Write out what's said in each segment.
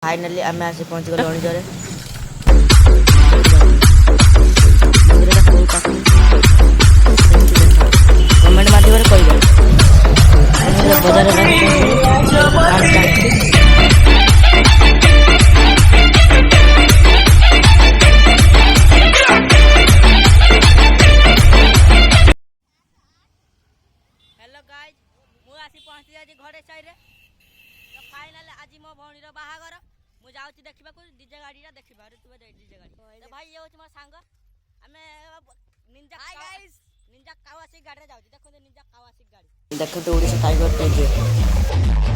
Finally आम आसी पहुँच गल अणिजरे गवर्नमेंट माध्यम बजार हेलो गाइज मु आसी पहुँची जाइए घरे साइड तो फाइनाल आज मो भौणी बाहागर मु जाऊँ देखा डीजे गाड़ी देखी डीजे गाड़ी तो भाई ये हूँ मो सांग आमे निंजा कावासाकी गाड़ी जाऊँ देखते निंजा कावासाकी गाड़ी देखते ओडिशा टाइगर टेजे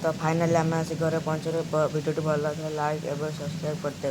तो फाइनाली आम आसी घर पहुँचे वीडियो भल लगे लाइक एवं सब्सक्राइब करदे।